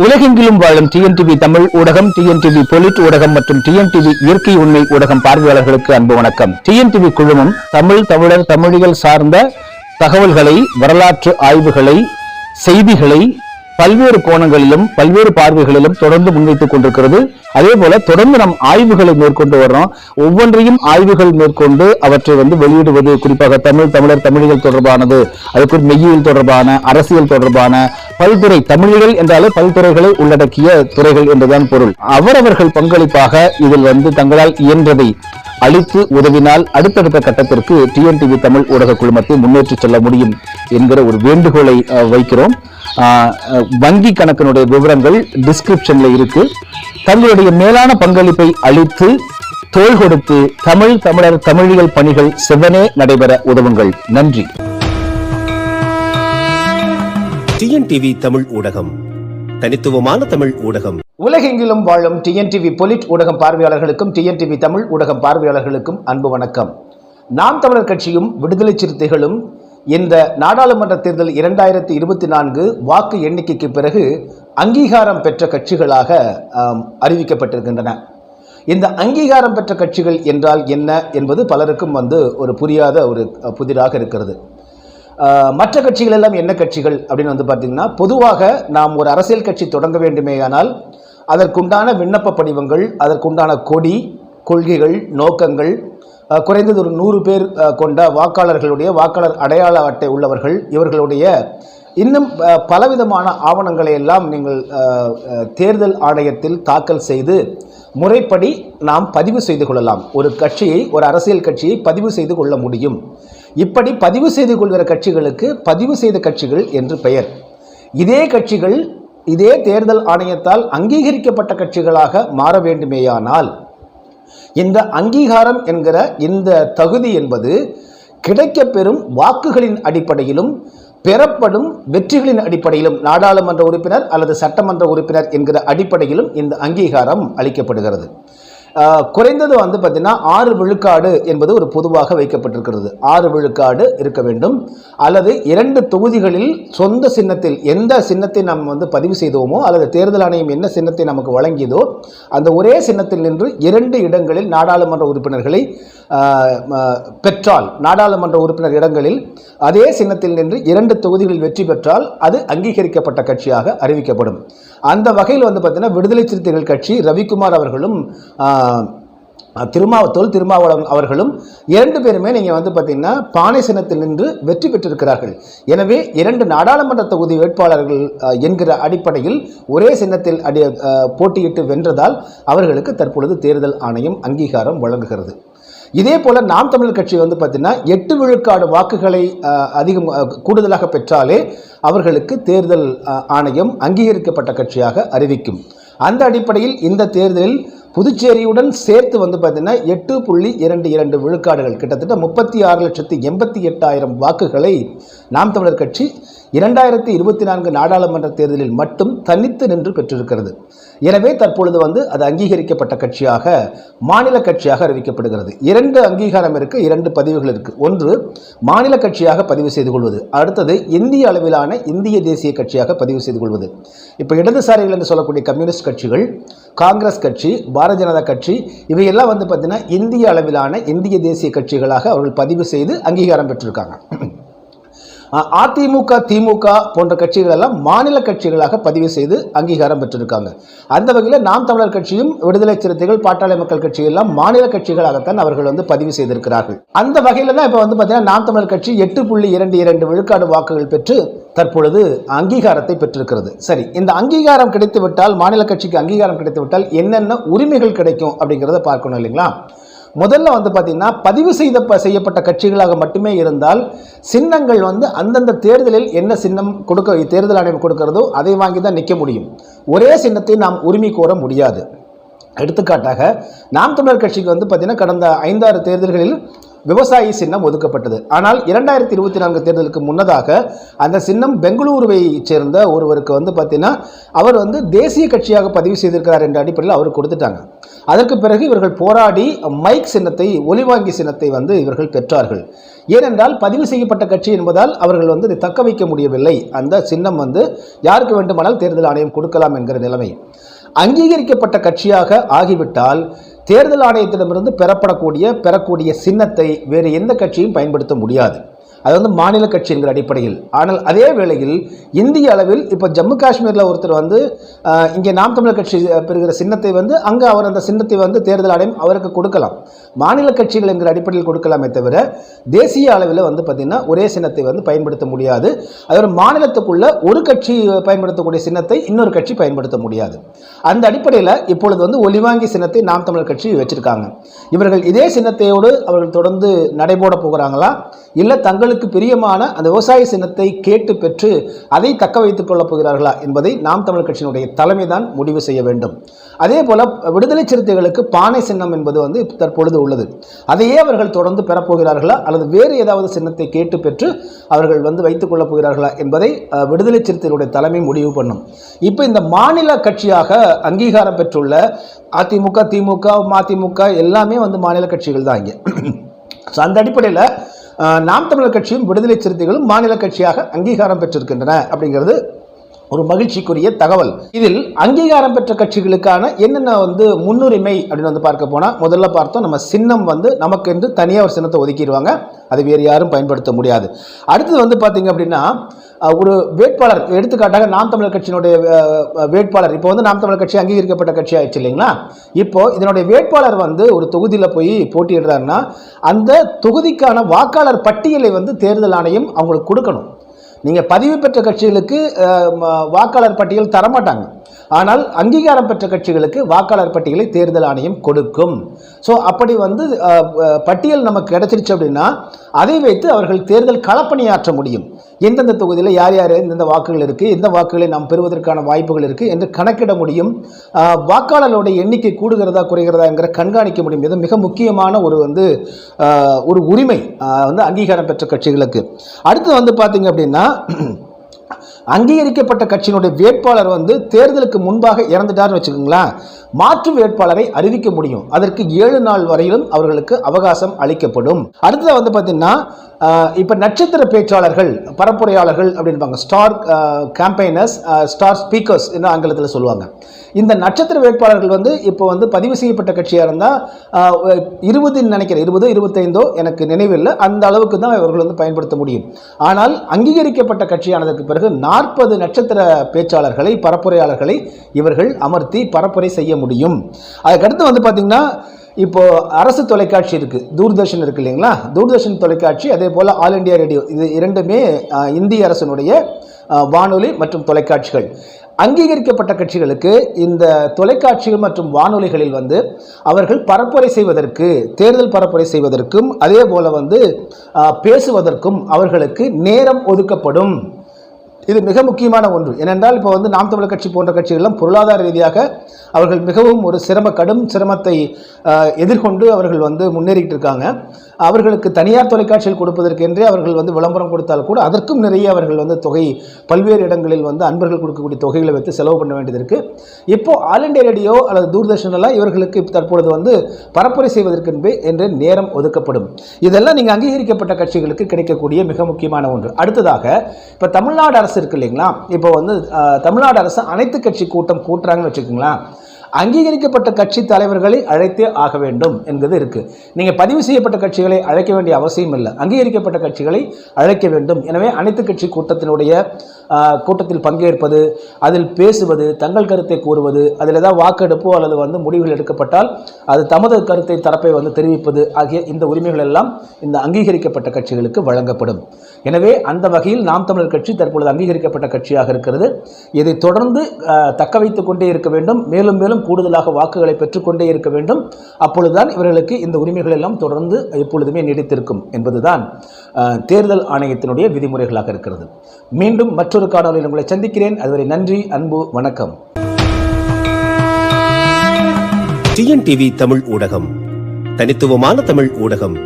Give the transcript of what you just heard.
உலகெங்கிலும் வாழும் டிஎன்டிவி தமிழ் ஊடகம், டிஎன்டிவி பொலிட் ஊடகம் மற்றும் டிஎன்டிவி இயற்கை உண்மை ஊடகம் பார்வையாளர்களுக்கு அன்பு வணக்கம். டிஎன்டிவி குழுமம் தமிழர் தமிழியல் சார்ந்த தகவல்களை, வரலாற்று ஆய்வுகளை, செய்திகளை பல்வேறு கோணங்களிலும் பல்வேறு பார்வைகளிலும் தொடர்ந்து முன்வைத்துக் கொண்டிருக்கிறது. அதே போல தொடர்ந்து நம் ஆய்வுகளை மேற்கொண்டு வர்றோம். ஒவ்வொன்றையும் ஆய்வுகள் மேற்கொண்டு அவற்றை வெளியிடுவது, குறிப்பாக தமிழர் தமிழியல் தொடர்பானது, அதுக்கு மெய்யியல் தொடர்பான, அரசியல் தொடர்பான பல்துறை, தமிழியல் என்றாலே பல்துறைகளை உள்ளடக்கிய துறைகள் என்றுதான் பொருள். அவரவர்கள் பங்களிப்பாக இதில் தங்களால் இயன்றதை அளித்து உதவினால் அடுத்தடுத்த கட்டத்திற்கு டிஎன்டிவி தமிழ் ஊடக குழுமத்தை முன்னேற்றி செல்ல முடியும் என்கிற ஒரு வேண்டுகோளை வைக்கிறோம். வங்கி கணக்கினுடைய விவரங்கள் டிஸ்கிரிப்ஷன்ல இருக்கு. தங்களுடைய மேலான பங்களிப்பை அளித்து தோள் கொடுத்து தமிழர் தமிழியல் பணிகள் செவ்வனே நடைபெற உதவுங்கள். நன்றி. டிஎன்டிவி தமிழ் ஊடகம், தனித்துவமான தமிழ் ஊடகம். உலகெங்கிலும் வாழும் டிஎன்டிவி பொலிட் ஊடகம் பார்வையாளர்களுக்கும் டிஎன்டிவி தமிழ் ஊடகம் பார்வையாளர்களுக்கும் அன்பு வணக்கம். நாம் தமிழர் கட்சியும் விடுதலை சிறுத்தைகளும் இந்த நாடாளுமன்ற தேர்தல் 2024 வாக்கு எண்ணிக்கைக்கு பிறகு அங்கீகாரம் பெற்ற கட்சிகளாக அறிவிக்கப்பட்டிருக்கின்றன. இந்த அங்கீகாரம் பெற்ற கட்சிகள் என்றால் என்ன என்பது பலருக்கும் ஒரு புரியாத ஒரு புதிராக இருக்கிறது. மற்ற கட்சிகள் எல்லாம் என்ன கட்சிகள் அப்படின்னு பார்த்தீங்கன்னா, பொதுவாக நாம் ஒரு அரசியல் கட்சி தொடங்க வேண்டுமேயானால் அதற்குண்டான விண்ணப்ப படிவங்கள், அதற்குண்டான கொடி, கொள்கைகள், நோக்கங்கள், குறைந்தது ஒரு 100 பேர் கொண்ட வாக்காளர் அடையாள அட்டை உள்ளவர்கள், இவர்களுடைய இன்னும் பலவிதமான ஆவணங்களை எல்லாம் நீங்கள் தேர்தல் ஆணையத்தில் தாக்கல் செய்து முறைப்படி நாம் பதிவு செய்து கொள்ளலாம். ஒரு அரசியல் கட்சியை பதிவு செய்து கொள்ள முடியும். இப்படி பதிவு செய்து கொள்கிற கட்சிகளுக்கு பதிவு செய்த கட்சிகள் என்று பெயர். இதே கட்சிகள் இதே தேர்தல் ஆணையத்தால் அங்கீகரிக்கப்பட்ட கட்சிகளாக மாற வேண்டுமேயானால் இந்த அங்கீகாரம் என்கிற இந்த தகுதி என்பது கிடைக்கப்பெறும் வாக்குகளின் அடிப்படையிலும் பெறப்படும் வெற்றிகளின் அடிப்படையிலும், நாடாளுமன்ற உறுப்பினர் அல்லது சட்டமன்ற உறுப்பினர் என்கிற அடிப்படையிலும் இந்த அங்கீகாரம் அளிக்கப்படுகிறது. குறைந்தது பார்த்தீங்கன்னா 6 விழுக்காடு என்பது ஒரு பொதுவாக வைக்கப்பட்டிருக்கிறது. 6 விழுக்காடு இருக்க வேண்டும். அல்லது 2 தொகுதிகளில் சொந்த சின்னத்தில் எந்த சின்னத்தை நாம் பதிவு செய்தோமோ அல்லது தேர்தல் ஆணையம் என்ன சின்னத்தை நமக்கு வழங்கியதோ அந்த ஒரே சின்னத்தில் நின்று 2 இடங்களில் நாடாளுமன்ற உறுப்பினர்களை பெற்றால், நாடாளுமன்ற உறுப்பினர் இடங்களில் அதே சின்னத்தில் நின்று 2 தொகுதிகளில் வெற்றி பெற்றால் அது அங்கீகரிக்கப்பட்ட கட்சியாக அறிவிக்கப்படும். அந்த வகையில் பார்த்தீங்கன்னா விடுதலை சிறுத்தைகள் கட்சி ரவிக்குமார் அவர்களும் திருமாவளவன் அவர்களும் 2 பேருமே நீங்கள் பார்த்தீங்கன்னா பானை சின்னத்தில் நின்று வெற்றி பெற்றிருக்கிறார்கள். எனவே 2 நாடாளுமன்ற தொகுதி வேட்பாளர்கள் என்கிற அடிப்படையில் ஒரே சின்னத்தில் போட்டியிட்டு வென்றதால் அவர்களுக்கு தற்பொழுது தேர்தல் ஆணையம் அங்கீகாரம் வழங்குகிறது. இதே போல நாம் தமிழர் கட்சி பார்த்தீங்கன்னா 8 விழுக்காடு வாக்குகளை கூடுதலாக பெற்றாலே அவர்களுக்கு தேர்தல் ஆணையம் அங்கீகரிக்கப்பட்ட கட்சியாக அறிவிக்கும். அந்த அடிப்படையில் இந்த தேர்தலில் புதுச்சேரியுடன் சேர்த்து பார்த்தீங்கன்னா 8.22 விழுக்காடுகள், கிட்டத்தட்ட 36,88,000 வாக்குகளை நாம் தமிழர் கட்சி 2024 நாடாளுமன்ற தேர்தலில் மட்டும் தனித்து நின்று பெற்றிருக்கிறது. எனவே தற்பொழுது அது அங்கீகரிக்கப்பட்ட கட்சியாக, மாநில கட்சியாக அறிவிக்கப்படுகிறது. 2 அங்கீகாரம் இருக்கு, 2 பதிவுகள் இருக்கு. ஒன்று மாநில கட்சியாக பதிவு செய்து கொள்வது, அடுத்தது இந்திய அளவிலான இந்திய தேசிய கட்சியாக பதிவு செய்து கொள்வது. இப்போ இடதுசாரிகள் என்று சொல்லக்கூடிய கம்யூனிஸ்ட் கட்சிகள், காங்கிரஸ் கட்சி, பாரதிய ஜனதா கட்சி, இவையெல்லாம் பார்த்தீங்கன்னா இந்திய அளவிலான இந்திய தேசிய கட்சிகளாக அவர்கள் பதிவு செய்து அங்கீகாரம் பெற்றிருக்காங்க. அதிமுக, திமுக போன்ற கட்சிகள் எல்லாம் மாநில கட்சிகளாக பதிவு செய்து அங்கீகாரம் பெற்றிருக்காங்க. அந்த வகையில் நாம் தமிழர் கட்சியும் விடுதலை சிறுத்தைகள், பாட்டாளி மக்கள் கட்சி எல்லாம் மாநில கட்சிகளாகத்தான் அவர்கள் பதிவு செய்திருக்கிறார்கள். அந்த வகையில் தான் இப்போ பார்த்தீங்கன்னா நாம் தமிழர் கட்சி 8.22 விழுக்காடு வாக்குகள் பெற்று தற்பொழுது அங்கீகாரத்தை பெற்றிருக்கிறது. சரி, இந்த அங்கீகாரம் கிடைத்துவிட்டால், மாநில கட்சிக்கு அங்கீகாரம் கிடைத்துவிட்டால் என்னென்ன உரிமைகள் கிடைக்கும் அப்படிங்கிறத பார்க்கணும் இல்லைங்களா? முதல்ல பார்த்தீங்கன்னா பதிவு செய்யப்பட்ட கட்சிகளாக மட்டுமே இருந்தால் சின்னங்கள் அந்தந்த தேர்தலில் என்ன சின்னம் தேர்தல் ஆணையம் கொடுக்கிறதோ அதை வாங்கி தான் நிற்க முடியும். ஒரே சின்னத்தை நாம் உரிமை கோர முடியாது. எடுத்துக்காட்டாக நாம் தமிழர் கட்சிக்கு பார்த்தீங்கன்னா கடந்த 5-6 தேர்தல்களில் விவசாயி சின்னம் ஒதுக்கப்பட்டது. ஆனால் 2024 தேர்தலுக்கு முன்னதாக அந்த சின்னம் பெங்களூருவை சேர்ந்த ஒருவருக்கு வந்து பார்த்தீங்கன்னா அவர் வந்து தேசிய கட்சியாக பதிவு செய்திருக்கிறார் என்ற அடிப்படையில் அவருக்கு கொடுத்துட்டாங்க. அதற்கு பிறகு இவர்கள் போராடி மைக் சின்னத்தை, ஒலிவாங்கி சின்னத்தை வந்து இவர்கள் பெற்றார்கள். ஏனென்றால் பதிவு செய்யப்பட்ட கட்சி என்பதால் அவர்கள் வந்து இதை தக்க வைக்க முடியவில்லை. அந்த சின்னம் வந்து யாருக்கு வேண்டுமானால் தேர்தல் ஆணையம் கொடுக்கலாம் என்கிற நிலைமை. அங்கீகரிக்கப்பட்ட கட்சியாக ஆகிவிட்டால் தேர்தல் ஆணையத்திடமிருந்து பெறக்கூடிய சின்னத்தை வேறு எந்த கட்சியும் பயன்படுத்த முடியாது. அது வந்து மாநில கட்சி என்கிற அடிப்படையில். ஆனால் அதே வேளையில் இந்திய அளவில் இப்போ ஜம்மு காஷ்மீரில் ஒருத்தர் வந்து இங்கே நாம் தமிழர் கட்சி பெறுகிற சின்னத்தை வந்து அங்கே அவர் அந்த சின்னத்தை வந்து தேர்தல் ஆணையம் அவருக்கு கொடுக்கலாம். மாநில கட்சிகள் என்கிற அடிப்படையில் கொடுக்கலாமே தவிர தேசிய அளவில் வந்து பார்த்திங்கன்னா ஒரே சின்னத்தை வந்து பயன்படுத்த முடியாது. அது ஒரு மாநிலத்துக்குள்ள ஒரு கட்சி பயன்படுத்தக்கூடிய சின்னத்தை இன்னொரு கட்சி பயன்படுத்த முடியாது. அந்த அடிப்படையில் இப்பொழுது வந்து ஒலிவாங்கி சின்னத்தை நாம் தமிழர் கட்சி வச்சிருக்காங்க. இவர்கள் இதே சின்னத்தையோடு அவர்கள் தொடர்ந்து நடைபோட போகிறாங்களா, இல்லை தங்களுக்கு பிரியமான அந்த விவசாய சின்னத்தை கேட்டு பெற்று அதை தக்க வைத்துக் கொள்ளப் போகிறார்களா என்பதை நாம் தமிழர் கட்சியினுடைய தலைமை தான் முடிவு செய்ய வேண்டும். அதே போல விடுதலை சிறுத்தைகளுக்கு பானை சின்னம் என்பது வந்து தற்பொழுது உள்ளது. அதையே அவர்கள் தொடர்ந்து பெறப்போகிறார்களா அல்லது வேறு ஏதாவது சின்னத்தை கேட்டு பெற்று அவர்கள் வந்து வைத்துக் கொள்ளப் போகிறார்களா என்பதை விடுதலை சிறுத்தைகளுடைய தலைமை முடிவு பண்ணும். இப்போ இந்த மாநில கட்சியாக அங்கீகாரம் பெற்றுள்ள அதிமுக, திமுக, மதிமுக எல்லாமே வந்து மாநில கட்சிகள் தான் இங்கே. ஸோ அந்த அடிப்படையில் நாம் தமிழர் கட்சியும் விடுதலை சிறுத்தைகளும் மாநில கட்சியாக அங்கீகாரம் பெற்றிருக்கின்றன அப்படிங்கிறது ஒரு மகிழ்ச்சிக்குரிய தகவல். இதில் அங்கீகாரம் பெற்ற கட்சிகளுக்கான என்னென்ன வந்து முன்னுரிமை அப்படின்னு வந்து பார்க்க போனால், முதல்ல பார்த்தோம் நம்ம சின்னம் வந்து நமக்கு என்று தனியாக ஒரு சின்னத்தை ஒதுக்கிடுவாங்க, அது வேறு யாரும் பயன்படுத்த முடியாது. அடுத்தது வந்து பார்த்தீங்க அப்படின்னா ஒரு வேட்பாளர், எடுத்துக்காட்டாக நாம் தமிழர் கட்சியினுடைய வேட்பாளர், இப்போ வந்து நாம் தமிழர் கட்சி அங்கீகரிக்கப்பட்ட கட்சி ஆயிடுச்சு இல்லைங்களா. இப்போ இதனுடைய வேட்பாளர் வந்து ஒரு தொகுதியில் போய் போட்டியிடுறாருன்னா அந்த தொகுதிக்கான வாக்காளர் பட்டியலை வந்து தேர்தல் ஆணையம் அவங்களுக்கு கொடுக்கணும். நீங்கள் பதிவு பெற்ற கட்சிகளுக்கு வாக்காளர் பட்டியல் தரமாட்டாங்க. ஆனால் அங்கீகாரம் பெற்ற கட்சிகளுக்கு வாக்காளர் பட்டியலை தேர்தல் ஆணையம் கொடுக்கும். ஸோ அப்படி வந்து பட்டியல் நமக்கு கிடைச்சிருச்சு அப்படின்னா அதை வைத்து அவர்கள் தேர்தல் களப்பணியாற்ற முடியும். எந்தெந்த தொகுதியில் யார் யார் எந்தெந்த வாக்குகள் இருக்குது, எந்த வாக்குகளை நாம் பெறுவதற்கான வாய்ப்புகள் இருக்குது என்று கணக்கிட முடியும். வாக்காளர்களுடைய எண்ணிக்கை கூடுகிறதா குறைகிறதாங்கிற கண்காணிக்க முடியும். இது மிக முக்கியமான ஒரு உரிமை வந்து அங்கீகாரம் பெற்ற கட்சிகளுக்கு. அடுத்து வந்து பார்த்தீங்க அப்படின்னா அங்கீகரிக்கப்பட்ட கட்சியினுடைய வேட்பாளர் வந்து தேர்தலுக்கு முன்பாக இறந்துட்டார்னு வச்சுக்கோங்களேன், மாற்று வேட்பாளரை அறிவிக்க முடியும். அதற்கு 7 நாள் வரையிலும் அவர்களுக்கு அவகாசம் அளிக்கப்படும். அடுத்தது வந்து பார்த்தீங்கன்னா இப்போ நட்சத்திர பேச்சாளர்கள், பரப்புரையாளர்கள் அப்படின்பாங்க, ஸ்டார் கேம்பெயினர்ஸ், ஸ்டார் ஸ்பீக்கர்ஸ் என்று ஆங்கிலத்தில் சொல்லுவாங்க. இந்த நட்சத்திர வேட்பாளர்கள் வந்து இப்போ வந்து பதிவு செய்யப்பட்ட கட்சியாக இருந்தால் 25 எனக்கு நினைவில்லை, அந்த அளவுக்கு தான் இவர்கள் வந்து பயன்படுத்த முடியும். ஆனால் அங்கீகரிக்கப்பட்ட கட்சியானதற்கு பிறகு 40 நட்சத்திர பேச்சாளர்களை, பரப்புரையாளர்களை இவர்கள் அமர்த்தி பரப்புரை செய்ய முடியும். அதுக்கடுத்து வந்து பார்த்தீங்கன்னா இப்போ அரசு தொலைக்காட்சி இருக்குது, தூர்தர்ஷன் இருக்குது இல்லைங்களா. தூர்தர்ஷன் தொலைக்காட்சி, அதே போல் ஆல் இண்டியா ரேடியோ, இது இரண்டுமே இந்திய அரசினுடைய வானொலி மற்றும் தொலைக்காட்சிகள். அங்கீகரிக்கப்பட்ட கட்சிகளுக்கு இந்த தொலைக்காட்சிகள் மற்றும் வானொலிகளில் வந்து அவர்கள் பரப்புரை செய்வதற்கு, தேர்தல் பரப்புரை செய்வதற்கும் அதே போல் வந்து பேசுவதற்கும் அவர்களுக்கு நேரம் ஒதுக்கப்படும். இது மிக முக்கியமான ஒன்று. ஏனென்றால் இப்போ வந்து நாம் தமிழர் கட்சி போன்ற கட்சிகளும் பொருளாதார ரீதியாக அவர்கள் மிகவும் ஒரு கடும் சிரமத்தை எதிர்கொண்டு அவர்கள் வந்து முன்னேறிட்டு இருக்காங்க. அவர்களுக்கு தனியார் தொலைக்காட்சியில் கொடுப்பதற்கென்றே அவர்கள் வந்து விளம்பரம் கொடுத்தால் கூட அதற்கும் நிறைய அவர்கள் வந்து தொகை, பல்வேறு இடங்களில் வந்து அன்பர்கள் கொடுக்கக்கூடிய தொகைகளை வைத்து செலவு பண்ண வேண்டியது இருக்குது. இப்போ ஆல் இண்டியா ரேடியோ அல்லது தூர்தர்ஷன் எல்லாம் இவர்களுக்கு தற்பொழுது வந்து பரப்புரை செய்வதற்கு என்று நேரம் ஒதுக்கப்படும். இதெல்லாம் நீங்கள் அங்கீகரிக்கப்பட்ட கட்சிகளுக்கு கிடைக்கக்கூடிய மிக முக்கியமான ஒன்று. அடுத்ததாக இப்போ தமிழ்நாடு அரசு இருக்கு இல்லைங்களா. இப்போ வந்து தமிழ்நாடு அரசு அனைத்து கட்சி கூட்டம் கூட்டுறாங்கன்னு வச்சுக்கோங்களேன், அங்கீகரிக்கப்பட்ட கட்சி தலைவர்களை அழைத்தே ஆக வேண்டும் என்பது இருக்கு. நீங்க பதிவு செய்யப்பட்ட கட்சிகளை அழைக்க வேண்டிய அவசியம் இல்லை, அங்கீகரிக்கப்பட்ட கட்சிகளை அழைக்க வேண்டும். எனவே அனைத்து கட்சி கூட்டத்தில் பங்கேற்பது, அதில் பேசுவது, தங்கள் கருத்தை கூறுவது, அதில் ஏதாவது வாக்கெடுப்போ அல்லது வந்து முடிவுகள் எடுக்கப்பட்டால் அது தமது கருத்தை தரப்பை வந்து தெரிவிப்பது ஆகிய இந்த உரிமைகள் எல்லாம் இந்த அங்கீகரிக்கப்பட்ட கட்சிகளுக்கு வழங்கப்படும். எனவே அந்த வகையில் நாம் தமிழர் கட்சி தற்பொழுது அங்கீகரிக்கப்பட்ட கட்சியாக இருக்கிறது. இதை தொடர்ந்து தக்க வைத்துக் கொண்டே இருக்க வேண்டும். மேலும் மேலும் கூடுதலாக வாக்குகளை பெற்றுக்கொண்டே இருக்க வேண்டும். அப்பொழுதுதான் இவர்களுக்கு இந்த உரிமைகள் எல்லாம் தொடர்ந்து எப்பொழுதுமே நீடித்திருக்கும் என்பதுதான் தேர்தல் ஆணையத்தினுடைய விதிமுறைகளாக இருக்கிறது. மீண்டும் மற்றொரு காணொலியில் உங்களை சந்திக்கிறேன். அதுவரை நன்றி, அன்பு, வணக்கம். டிஎன்டிவி தமிழ் ஊடகம், தனித்துவமான தமிழ் ஊடகம்.